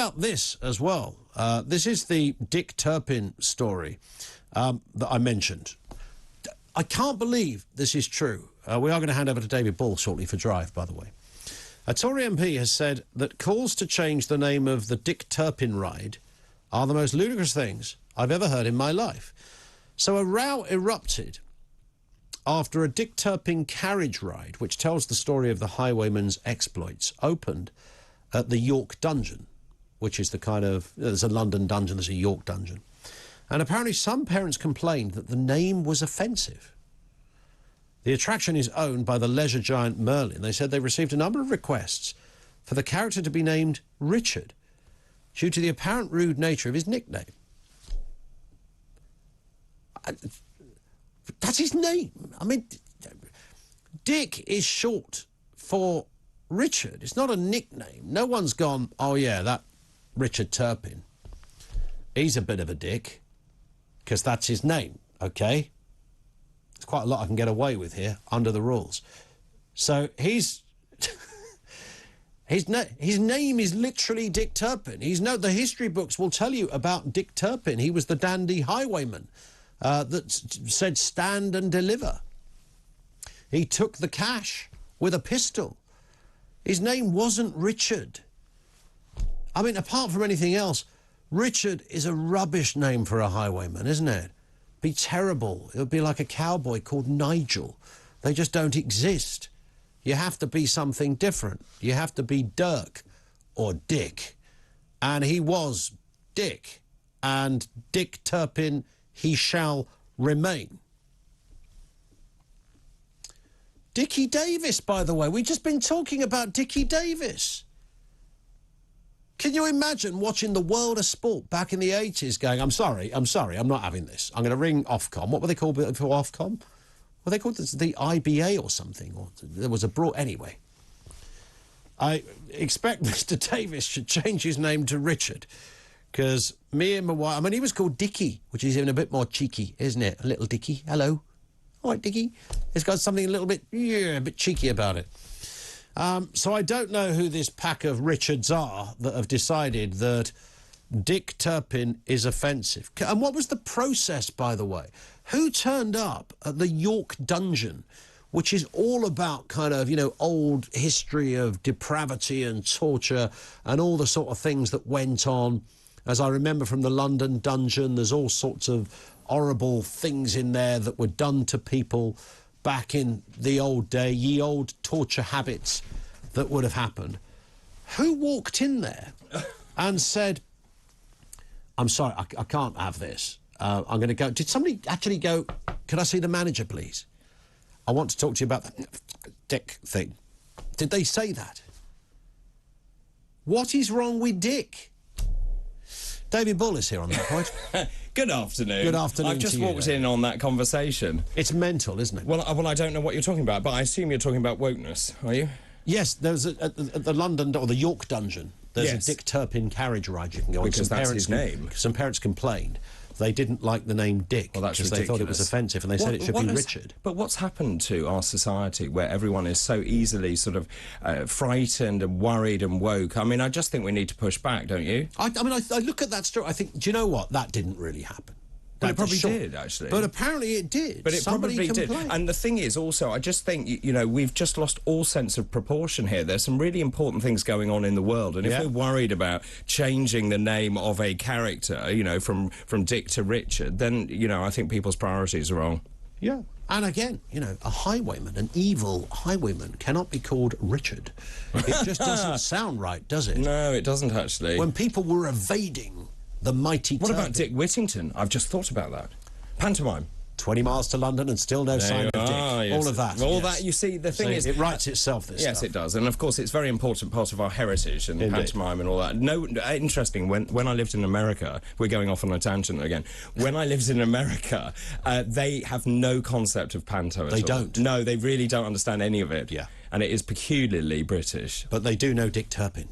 about this as well? This is the Dick Turpin story that I mentioned. I can't believe this is true. We are going to hand over to David Ball shortly for Drive, by the way. A Tory MP has said that calls to change the name of the Dick Turpin ride are the most ludicrous things I've ever heard in my life. So a row erupted after a Dick Turpin carriage ride, which tells the story of the highwayman's exploits, opened at the York Dungeon, which is the kind of... There's a London dungeon, there's a York dungeon. And apparently some parents complained that the name was offensive. The attraction is owned by the leisure giant Merlin. They said they received a number of requests for the character to be named Richard due to the apparent rude nature of his nickname. That's his name. I mean, Dick is short for Richard. It's not a nickname. No one's gone, oh yeah, that Richard Turpin, he's a bit of a dick, because that's his name, okay? There's quite a lot I can get away with here, under the rules. So he's... his name is literally Dick Turpin. The history books will tell you about Dick Turpin. He was the dandy highwayman that said stand and deliver. He took the cash with a pistol. His name wasn't Richard. I mean, apart from anything else, Richard is a rubbish name for a highwayman, isn't it? Be terrible. It would be like a cowboy called Nigel. They just don't exist. You have to be something different. You have to be Dirk or Dick. And he was Dick. And Dick Turpin, he shall remain. Dickie Davis, by the way. We've just been talking about Dickie Davis. Can you imagine watching the World of Sport back in the 80s going, I'm sorry, I'm not having this. I'm going to ring Ofcom. What were they called before Ofcom? Were they called the IBA or something? Or there was a broad... Anyway. I expect Mr Davis should change his name to Richard, because me and my wife... I mean, he was called Dickie, which is even a bit more cheeky, isn't it? A little Dickie. Hello. All right, Dickie. It's got something a little bit... Yeah, a bit cheeky about it. So I don't know who this pack of Richards are that have decided that Dick Turpin is offensive. And what was the process, by the way? Who turned up at the York Dungeon, which is all about kind of, you know, old history of depravity and torture and all the sort of things that went on? As I remember from the London dungeon, there's all sorts of horrible things in there that were done to people back in the old day, ye old torture habits that would have happened. Who walked in there and said, I'm sorry, I can't have this. I'm going to go... Did somebody actually go, could I see the manager, please? I want to talk to you about the Dick thing. Did they say that? What is wrong with Dick? David Bull is here on that point. Good afternoon. Good afternoon. I've just walked in on that conversation. It's mental, isn't it? Well, I don't know what you're talking about, but I assume you're talking about wokeness, are you? Yes, there's at the London or the York Dungeon. There's a Dick Turpin carriage ride you can go on. Because that's his name. Some parents complained they didn't like the name Dick because they thought it was offensive, and they said it should be Richard. But what's happened to our society where everyone is so easily sort of frightened and worried and woke? I mean, I just think we need to push back, don't you? I mean, I look at that story, I think, do you know what? That didn't really happen. Well, it probably did, actually. But apparently it did. But it probably did. And the thing is also, I just think, you know, we've just lost all sense of proportion here. There's some really important things going on in the world. And if we're worried about changing the name of a character, you know, from Dick to Richard, then, you know, I think people's priorities are wrong. Yeah. And again, you know, a highwayman, an evil highwayman, cannot be called Richard. It just doesn't sound right, does it? No, it doesn't, actually. When people were evading the mighty What about Dick Whittington? I've just thought about that. Pantomime. 20 miles to London and still no sign of Dick. Yes. All of that. All that, you see, the thing is... It writes itself, this Yes, stuff. it does. And, of course, it's a very important part of our heritage and pantomime and all that. No, interesting, when I lived in America... We're going off on a tangent again. When I lived in America, they have no concept of panto at all. They don't? No, they really don't understand any of it. Yeah. And it is peculiarly British. But they do know Dick Turpin.